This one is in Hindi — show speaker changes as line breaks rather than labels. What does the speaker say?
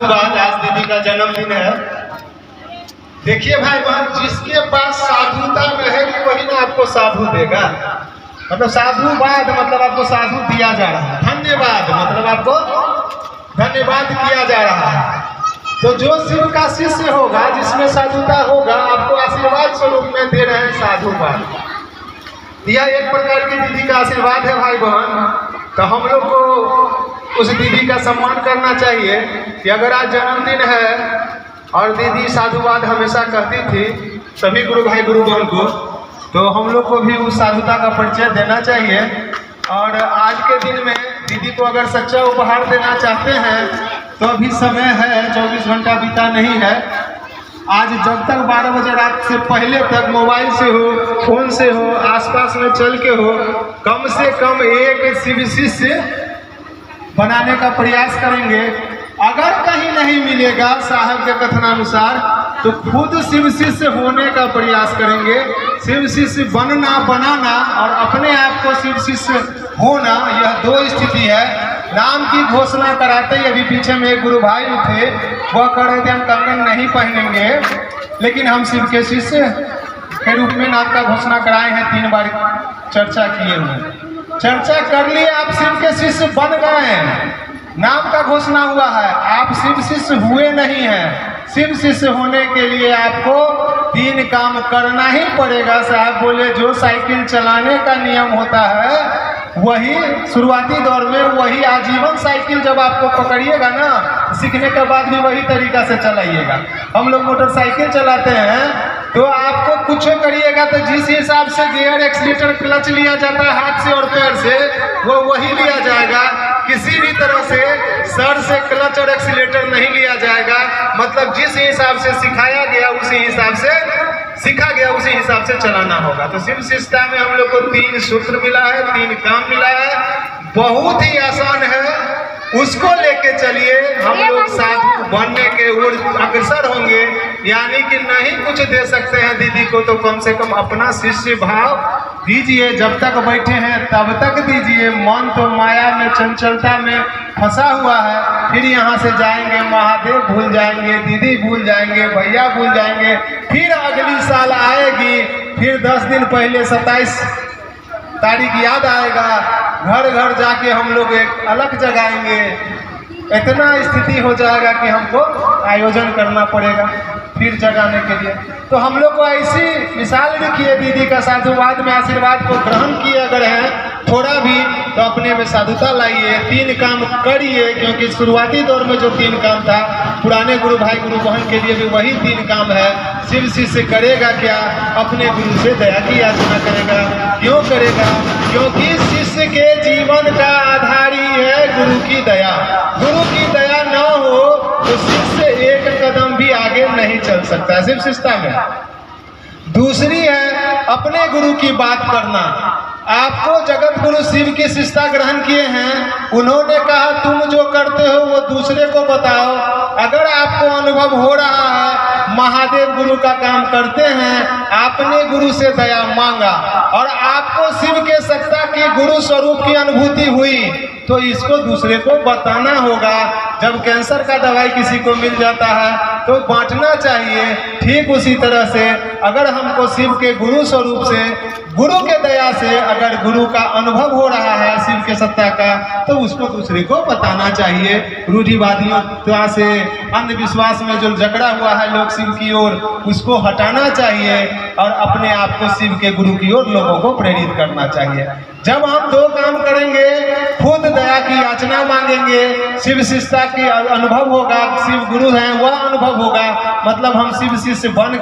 आज दीदी का जन्मदिन है। देखिए भाई बहन, जिसके पास साधुता रहेगी वही ना आपको साधु देगा। मतलब साधुवाद मतलब आपको साधु दिया जा रहा है, धन्यवाद मतलब आपको धन्यवाद किया जा रहा है। तो जो शिव का शिष्य होगा, जिसमें साधुता होगा, आपको आशीर्वाद स्वरूप में दे रहे हैं साधुवाद। यह एक प्रकार की दीदी का आशीर्वाद है भाई बहन। तो हम लोग को उस दीदी का सम्मान करना चाहिए कि अगर आज जन्मदिन है और दीदी साधुवाद हमेशा कहती थी सभी गुरु भाई गुरु बहन को, तो हम लोग को भी उस साधुता का परिचय देना चाहिए। और आज के दिन में दीदी को अगर सच्चा उपहार देना चाहते हैं तो अभी समय है, 24 घंटा बीता नहीं है। आज जब तक 12 बजे रात से पहले तक मोबाइल से हो, फोन से हो, आसपास में चल के हो, कम से कम एक शिव शिष्य बनाने का प्रयास करेंगे। अगर कहीं नहीं मिलेगा साहब के कथनानुसार, तो खुद शिव शिष्य होने का प्रयास करेंगे। शिव शिष्य बनना, बनाना और अपने आप को शिव शिष्य होना, यह दो स्थिति है। नाम की घोषणा कराते ही अभी पीछे में एक गुरु भाई थे, वह कह रहे थे हम कंगन नहीं पहनेंगे, लेकिन हम शिव के शिष्य के रूप में नाम का घोषणा कराए हैं। 3 बार चर्चा किए हुए, चर्चा कर लिए, आप शिव के शिष्य बन गए, नाम का घोषणा हुआ है, आप शिव शिष्य हुए नहीं हैं। शिव शिष्य होने के लिए आपको 3 काम करना ही पड़ेगा। साहब बोले जो साइकिल चलाने का नियम होता है वही शुरुआती दौर में, वही आजीवन साइकिल जब आपको पकड़िएगा ना, सीखने के बाद भी वही तरीका से चलाइएगा। हम लोग मोटरसाइकिल चलाते हैं तो आपको कुछ करिएगा तो जिस हिसाब से गियर, एक्सीलेटर, क्लच लिया जाता है हाथ से और पैर से, वो वही लिया जाएगा। किसी भी तरह से सर से क्लच और एक्सीलेटर नहीं लिया जाएगा। मतलब जिस हिसाब से सिखाया गया उसी हिसाब से सीखा गया, उसी हिसाब से चलाना होगा। तो शिव शिष्यता में हम लोग को 3 सूत्र मिला है, 3 काम मिला है, बहुत ही आसान है। उसको लेके चलिए, हम लोग साधु बनने के ओर अग्रसर होंगे। यानी कि नहीं कुछ दे सकते हैं दीदी को, तो कम से कम अपना शिष्य भाव दीजिए। जब तक बैठे हैं तब तक दीजिए। मन तो माया में, चंचलता में फंसा हुआ है। फिर यहाँ से जाएंगे, महादेव भूल जाएंगे, दीदी भूल जाएंगे, भैया भूल जाएंगे। फिर अगली साल आएगी, फिर 10 दिन पहले 27 तारीख याद आएगा, घर घर जाके हम लोग एक अलग जगाएंगे। इतना स्थिति हो जाएगा कि हमको आयोजन करना पड़ेगा फिर जगाने के लिए। तो हम लोग को ऐसी मिसाल लिखिए दीदी का, साधुवाद में आशीर्वाद को ग्रहण किए अगर हैं थोड़ा भी, तो अपने में साधुता लाइए, 3 काम करिए। क्योंकि शुरुआती दौर में जो 3 काम था, पुराने गुरु भाई गुरु बहन के लिए भी वही 3 काम है। शिव शिष्य करेगा क्या? अपने गुरु से दया की याचना करेगा। क्यों करेगा? क्योंकि शिष्य के जीवन का आधार ही है गुरु की दया। गुरु की दया न हो तो शिष्य एक कदम भी आगे नहीं चल सकता शिव शिष्यता में। दूसरी है अपने गुरु की बात करना। आपको जगत गुरु शिव की शिष्यता ग्रहण किए हैं, उन्होंने कहा तुम जो करते हो वो दूसरे को बताओ। अगर आपको अनुभव हो रहा है महादेव गुरु का काम करते हैं, आपने गुरु से दया मांगा और आपको शिव के सत्ता की गुरु स्वरूप की अनुभूति हुई, तो इसको दूसरे को बताना होगा। जब कैंसर का दवाई किसी को मिल जाता है तो बांटना चाहिए। ठीक उसी तरह से अगर हमको शिव के गुरु स्वरूप से, गुरु के दया से अगर गुरु का अनुभव हो रहा है शिव के सत्ता का, तो उसको दूसरे को बताना चाहिए। रूढ़िवादियों से, अंधविश्वास में जो जकड़ा हुआ है लोग शिव की ओर, उसको हटाना चाहिए और अपने आप को शिव के गुरु की ओर लोगों को प्रेरित करना चाहिए। जब हम 2 काम करेंगे, खुद दया की याचना मांगेंगे, शिव शिष्यता की अनुभव होगा, शिव गुरु हैं वह अनुभव होगा, मतलब हम शिव शिष्य बन